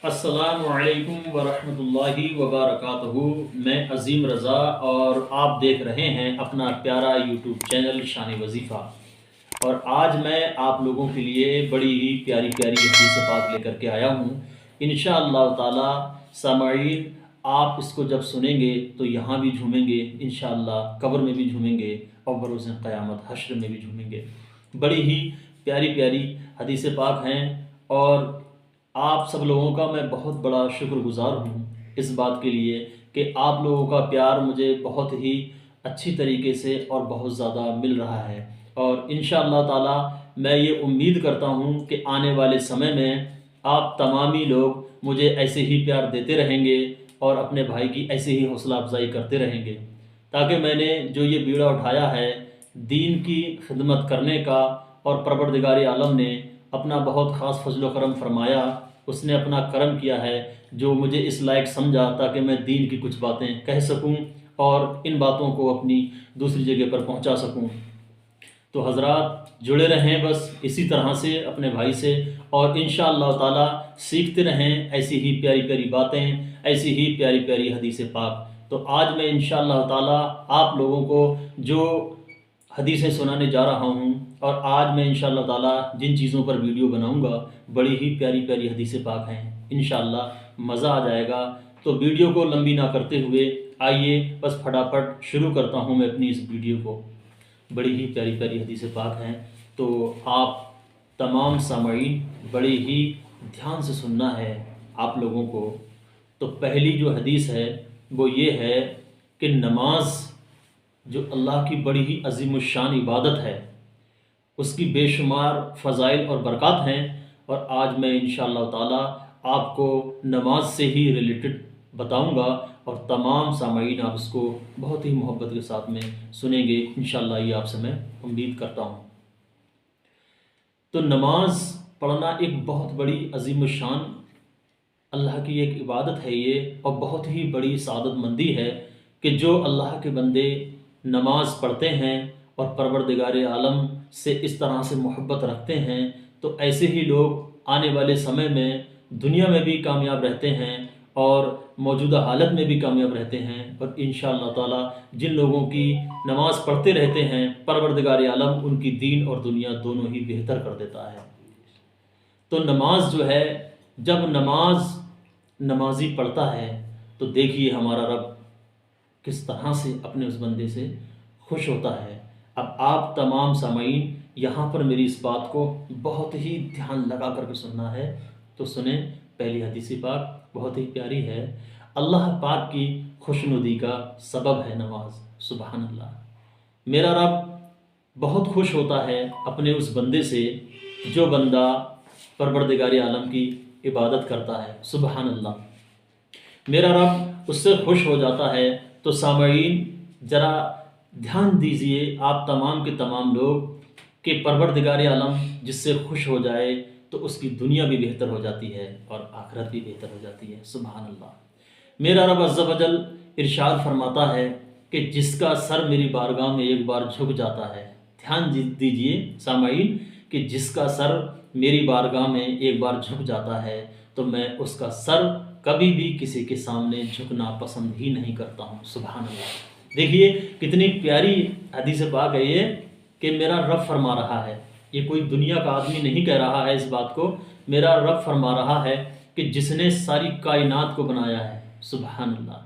السلام علیکم ورحمۃ اللہ وبرکاتہ۔ میں عظیم رضا اور آپ دیکھ رہے ہیں اپنا پیارا یوٹیوب چینل شان وظیفہ، اور آج میں آپ لوگوں کے لیے بڑی ہی پیاری پیاری حدیث پاک لے کر کے آیا ہوں۔ انشاءاللہ تعالی سامعین، آپ اس کو جب سنیں گے تو یہاں بھی جھومیں گے، انشاءاللہ قبر میں بھی جھومیں گے اور بروز قیامت حشر میں بھی جھومیں گے۔ بڑی ہی پیاری پیاری حدیث پاک ہیں، اور آپ سب لوگوں کا میں بہت بڑا شکر گزار ہوں اس بات کے لیے کہ آپ لوگوں کا پیار مجھے بہت ہی اچھی طریقے سے اور بہت زیادہ مل رہا ہے، اور انشاءاللہ تعالی میں یہ امید کرتا ہوں کہ آنے والے سمے میں آپ تمامی لوگ مجھے ایسے ہی پیار دیتے رہیں گے اور اپنے بھائی کی ایسے ہی حوصلہ افزائی کرتے رہیں گے، تاکہ میں نے جو یہ بیڑا اٹھایا ہے دین کی خدمت کرنے کا، اور پروردگار عالم نے اپنا بہت خاص فضل و کرم فرمایا، اس نے اپنا کرم کیا ہے جو مجھے اس لائق سمجھا تاکہ میں دین کی کچھ باتیں کہہ سکوں اور ان باتوں کو اپنی دوسری جگہ پر پہنچا سکوں۔ تو حضرات جڑے رہیں بس اسی طرح سے اپنے بھائی سے، اور انشاءاللہ تعالی سیکھتے رہیں ایسی ہی پیاری پیاری باتیں، ایسی ہی پیاری پیاری حدیث پاک۔ تو آج میں انشاءاللہ تعالی آپ لوگوں کو جو حدیثیں سنانے جا رہا ہوں، اور آج میں انشاءاللہ تعالی جن چیزوں پر ویڈیو بناؤں گا بڑی ہی پیاری پیاری حدیث پاک ہیں، انشاءاللہ مزہ آ جائے گا۔ تو ویڈیو کو لمبی نہ کرتے ہوئے آئیے بس پھٹافٹ شروع کرتا ہوں میں اپنی اس ویڈیو کو۔ بڑی ہی پیاری پیاری حدیث پاک ہیں، تو آپ تمام سامعین بڑی ہی دھیان سے سننا ہے آپ لوگوں کو۔ تو پہلی جو حدیث ہے وہ یہ ہے کہ نماز جو اللہ کی بڑی ہی عظیم الشان عبادت ہے، اس کی بے شمار فضائل اور برکات ہیں، اور آج میں انشاءاللہ تعالی آپ کو نماز سے ہی ریلیٹڈ بتاؤں گا، اور تمام سامعین آپ اس کو بہت ہی محبت کے ساتھ میں سنیں گے انشاءاللہ، یہ آپ سے میں امید کرتا ہوں۔ تو نماز پڑھنا ایک بہت بڑی عظیم الشان اللہ کی ایک عبادت ہے یہ، اور بہت ہی بڑی سعادت مندی ہے کہ جو اللہ کے بندے نماز پڑھتے ہیں اور پروردگار عالم سے اس طرح سے محبت رکھتے ہیں، تو ایسے ہی لوگ آنے والے سمے میں دنیا میں بھی کامیاب رہتے ہیں اور موجودہ حالت میں بھی کامیاب رہتے ہیں، اور انشاءاللہ تعالی جن لوگوں کی نماز پڑھتے رہتے ہیں پروردگار عالم ان کی دین اور دنیا دونوں ہی بہتر کر دیتا ہے۔ تو نماز جو ہے، جب نمازی پڑھتا ہے تو دیکھیے ہمارا رب کس طرح سے اپنے اس بندے سے خوش ہوتا ہے۔ اب آپ تمام سامعین یہاں پر میری اس بات کو بہت ہی دھیان لگا کر کے سننا ہے، تو سنیں۔ پہلی حدیث پاک بہت ہی پیاری ہے۔ اللہ پاک کی خوشنودی کا سبب ہے نماز، سبحان اللہ۔ میرا رب بہت خوش ہوتا ہے اپنے اس بندے سے جو بندہ پروردگار عالم کی عبادت کرتا ہے، سبحان اللہ۔ میرا رب اس سے خوش ہو جاتا ہے۔ تو سامعین ذرا دھیان دیجئے آپ تمام کے تمام لوگ کہ پروردگار عالم جس سے خوش ہو جائے تو اس کی دنیا بھی بہتر ہو جاتی ہے اور آخرت بھی بہتر ہو جاتی ہے، سبحان اللہ۔ میرا رب عز و جل ارشاد فرماتا ہے کہ جس کا سر میری بارگاہ میں ایک بار جھک جاتا ہے، دھیان دیجئے سامعین کہ جس کا سر میری بارگاہ میں ایک بار جھک جاتا ہے تو میں اس کا سر کبھی بھی کسی کے سامنے جھکنا پسند ہی نہیں کرتا ہوں، سبحان اللہ۔ دیکھیے کتنی پیاری حدیث پاک ہے یہ کہ میرا رب فرما رہا ہے، یہ کوئی دنیا کا آدمی نہیں کہہ رہا ہے اس بات کو، میرا رب فرما رہا ہے کہ جس نے ساری کائنات کو بنایا ہے، سبحان اللہ،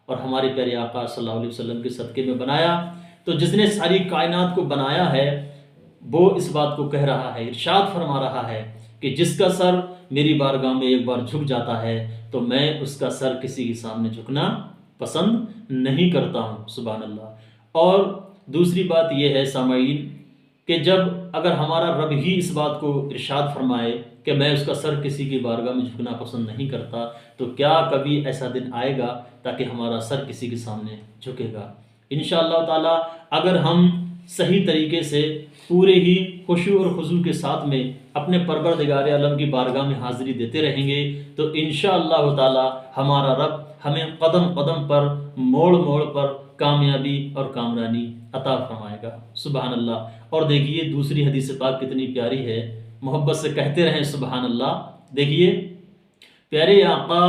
اور ہمارے پیارے آقا صلی اللہ علیہ وسلم کے صدقے میں بنایا، تو جس نے ساری کائنات کو بنایا ہے وہ اس بات کو کہہ رہا ہے، ارشاد فرما رہا ہے کہ جس کا سر میری بارگاہ میں ایک بار جھک جاتا ہے تو میں اس کا سر کسی کے سامنے جھکنا پسند نہیں کرتا ہوں، سبحان اللہ۔ اور دوسری بات یہ ہے سامعین کہ جب اگر ہمارا رب ہی اس بات کو ارشاد فرمائے کہ میں اس کا سر کسی کی بارگاہ میں جھکنا پسند نہیں کرتا، تو کیا کبھی ایسا دن آئے گا تاکہ ہمارا سر کسی کے سامنے جھکے گا؟ انشاءاللہ تعالی اگر ہم صحیح طریقے سے پورے ہی خشوع اور خضوع کے ساتھ میں اپنے پروردگار عالم کی بارگاہ میں حاضری دیتے رہیں گے تو انشاءاللہ تعالی ہمارا رب ہمیں قدم قدم پر موڑ موڑ پر کامیابی اور کامرانی عطا فرمائے گا، سبحان اللہ۔ اور دیکھیے دوسری حدیث پاک کتنی پیاری ہے، محبت سے کہتے رہیں سبحان اللہ۔ دیکھیے پیارے آقا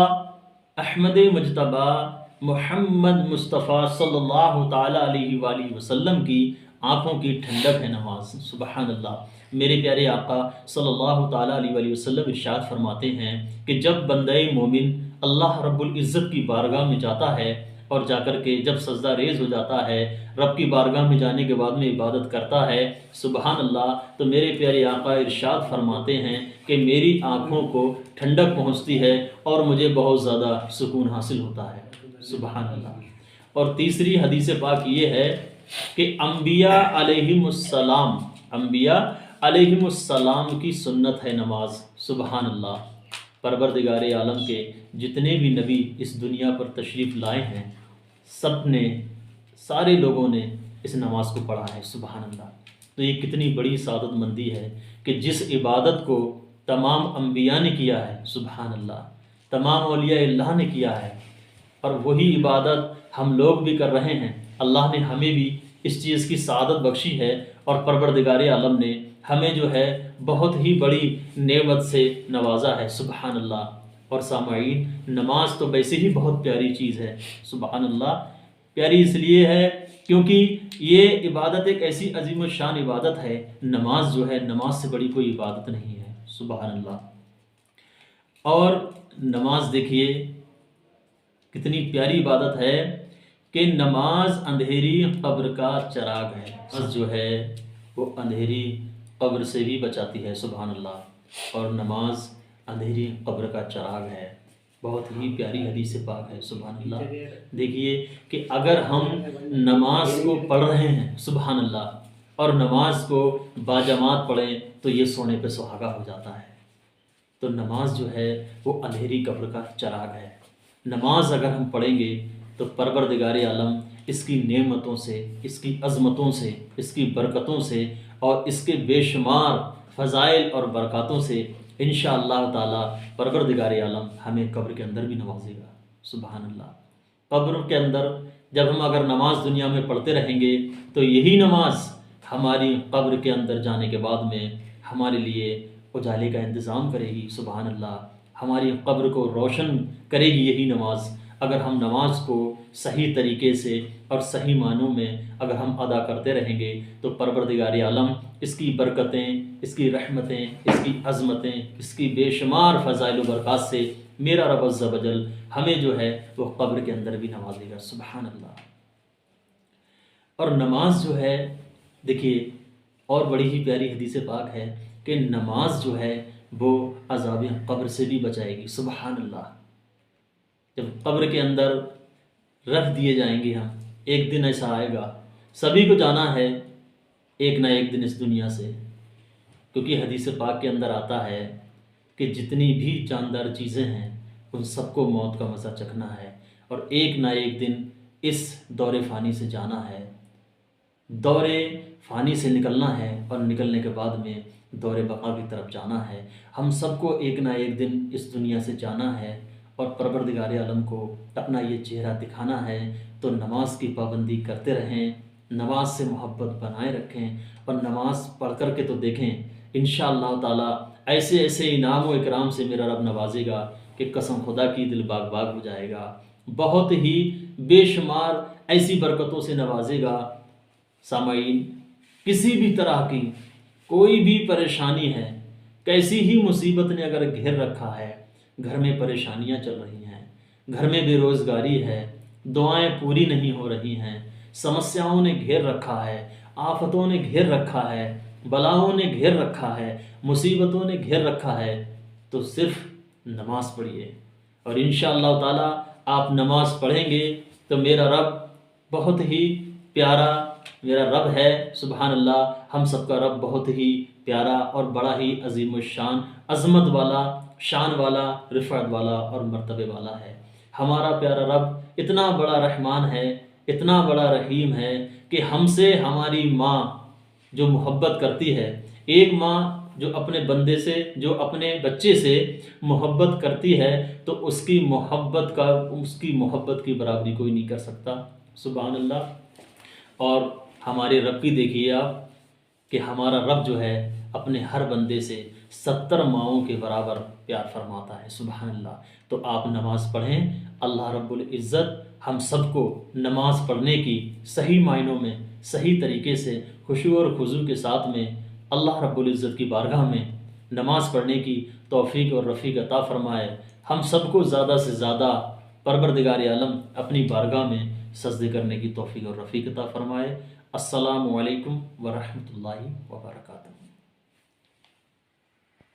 احمد مجتبی محمد مصطفیٰ صلی اللہ تعالیٰ علیہ وآلہ وسلم کی آنکھوں کی ٹھنڈک ہے نماز۔ سبحان اللہ۔ میرے پیارے آقا صلی اللہ تعالیٰ علیہ وآلہ وسلم ارشاد فرماتے ہیں کہ جب بندہ مومن اللہ رب العزت کی بارگاہ میں جاتا ہے اور جا کر کے جب سجدہ ریز ہو جاتا ہے، رب کی بارگاہ میں جانے کے بعد میں عبادت کرتا ہے، سبحان اللہ، تو میرے پیارے آقا ارشاد فرماتے ہیں کہ میری آنکھوں کو ٹھنڈک پہنچتی ہے اور مجھے بہت زیادہ سکون حاصل ہوتا ہے، سبحان اللہ۔ اور تیسری حدیث پاک یہ ہے کہ انبیاء علیہم السلام کی سنت ہے نماز، سبحان اللہ۔ پروردگار عالم کے جتنے بھی نبی اس دنیا پر تشریف لائے ہیں، سارے لوگوں نے اس نماز کو پڑھا ہے، سبحان اللہ۔ تو یہ کتنی بڑی سعادت مندی ہے کہ جس عبادت کو تمام انبیاء نے کیا ہے، سبحان اللہ، تمام اولیاء اللہ نے کیا ہے، اور وہی عبادت ہم لوگ بھی کر رہے ہیں۔ اللہ نے ہمیں بھی اس چیز کی سعادت بخشی ہے، اور پروردگار عالم نے ہمیں جو ہے بہت ہی بڑی نعمت سے نوازا ہے، سبحان اللہ۔ اور سامعین، نماز تو ویسے ہی بہت پیاری چیز ہے، سبحان اللہ۔ پیاری اس لیے ہے کیونکہ یہ عبادت ایک ایسی عظیم الشان عبادت ہے، نماز جو ہے، نماز سے بڑی کوئی عبادت نہیں ہے، سبحان اللہ۔ اور نماز دیکھیے کتنی پیاری عبادت ہے کہ نماز اندھیری قبر کا چراغ ہے، نماز جو ہے وہ اندھیری قبر سے بھی بچاتی ہے، سبحان اللہ، اور نماز اندھیری قبر کا چراغ ہے۔ بہت ہی پیاری حدیث پاک ہے، سبحان اللہ۔ دیکھیے کہ اگر ہم نماز کو پڑھ رہے ہیں، سبحان اللہ، اور نماز کو باجماعت پڑھیں تو یہ سونے پہ سہاگا ہو جاتا ہے۔ تو نماز جو ہے وہ اندھیری قبر کا چراغ ہے۔ نماز اگر ہم پڑھیں گے تو پروردگار عالم اس کی نعمتوں سے، اس کی عظمتوں سے، اس کی برکتوں سے اور اس کے بے شمار فضائل اور برکاتوں سے انشاءاللہ تعالی پروردگار عالم ہمیں قبر کے اندر بھی نوازے گا، سبحان اللہ۔ قبر کے اندر جب ہم اگر نماز دنیا میں پڑھتے رہیں گے تو یہی نماز ہماری قبر کے اندر جانے کے بعد میں ہمارے لیے اجالے کا انتظام کرے گی، سبحان اللہ۔ ہماری قبر کو روشن کرے گی یہی نماز۔ اگر ہم نماز کو صحیح طریقے سے اور صحیح معنوں میں اگر ہم ادا کرتے رہیں گے تو پروردگار عالم اس کی برکتیں، اس کی رحمتیں، اس کی عظمتیں، اس کی بے شمار فضائل و برکات سے میرا رب عز و جل ہمیں جو ہے وہ قبر کے اندر بھی نوازے گا، سبحان اللہ۔ اور نماز جو ہے دیکھیے اور بڑی ہی پیاری حدیث پاک ہے کہ نماز جو ہے وہ عذاب قبر سے بھی بچائے گی، سبحان اللہ۔ جب قبر کے اندر رکھ دیے جائیں گے ہم، ایک دن ایسا آئے گا، سبھی کو جانا ہے ایک نہ ایک دن اس دنیا سے، کیونکہ حدیث پاک کے اندر آتا ہے کہ جتنی بھی جاندار چیزیں ہیں ان سب کو موت کا مزہ چکھنا ہے، اور ایک نہ ایک دن اس دور فانی سے جانا ہے، دور فانی سے نکلنا ہے، اور نکلنے کے بعد میں دور بقا کی طرف جانا ہے۔ ہم سب کو ایک نہ ایک دن اس دنیا سے جانا ہے، اور پروردگار عالم کو اپنا یہ چہرہ دکھانا ہے۔ تو نماز کی پابندی کرتے رہیں، نماز سے محبت بنائے رکھیں، اور نماز پڑھ کر کے تو دیکھیں انشاءاللہ تعالی ایسے ایسے انعام و اکرام سے میرا رب نوازے گا کہ قسم خدا کی دل باغ باغ ہو جائے گا، بہت ہی بے شمار ایسی برکتوں سے نوازے گا۔ سامعین، کسی بھی طرح کی کوئی بھی پریشانی ہے، کیسی ہی مصیبت نے اگر گھیر رکھا ہے، گھر میں پریشانیاں چل رہی ہیں، گھر میں بے روزگاری ہے، دعائیں پوری نہیں ہو رہی ہیں، سمسیاؤں نے گھیر رکھا ہے، آفتوں نے گھیر رکھا ہے، بلاؤں نے گھیر رکھا ہے، مصیبتوں نے گھیر رکھا ہے، تو صرف نماز پڑھیے، اور انشاءاللہ تعالی آپ نماز پڑھیں گے تو میرا رب بہت ہی پیارا میرا رب ہے، سبحان اللہ۔ ہم سب کا رب بہت ہی پیارا اور بڑا ہی عظیم الشان، عظمت والا، شان والا، رفعت والا اور مرتبے والا ہے۔ ہمارا پیارا رب اتنا بڑا رحمان ہے، اتنا بڑا رحیم ہے کہ ہم سے ہماری ماں جو محبت کرتی ہے، ایک ماں جو اپنے بندے سے، جو اپنے بچے سے محبت کرتی ہے تو اس کی محبت کی برابری کوئی نہیں کر سکتا، سبحان اللہ۔ اور ہمارے رب کی دیکھیے آپ کہ ہمارا رب جو ہے اپنے ہر بندے سے 70 ماؤں کے برابر پیار فرماتا ہے، سبحان اللہ۔ تو آپ نماز پڑھیں۔ اللہ رب العزت ہم سب کو نماز پڑھنے کی صحیح معنوں میں صحیح طریقے سے خشوع اور خضوع کے ساتھ میں اللہ رب العزت کی بارگاہ میں نماز پڑھنے کی توفیق اور رفیق عطا فرمائے۔ ہم سب کو زیادہ سے زیادہ پروردگار عالم اپنی بارگاہ میں سجدے کرنے کی توفیق اور رفیق عطا فرمائے۔ السلام علیکم ورحمۃ اللہ وبرکاتہ۔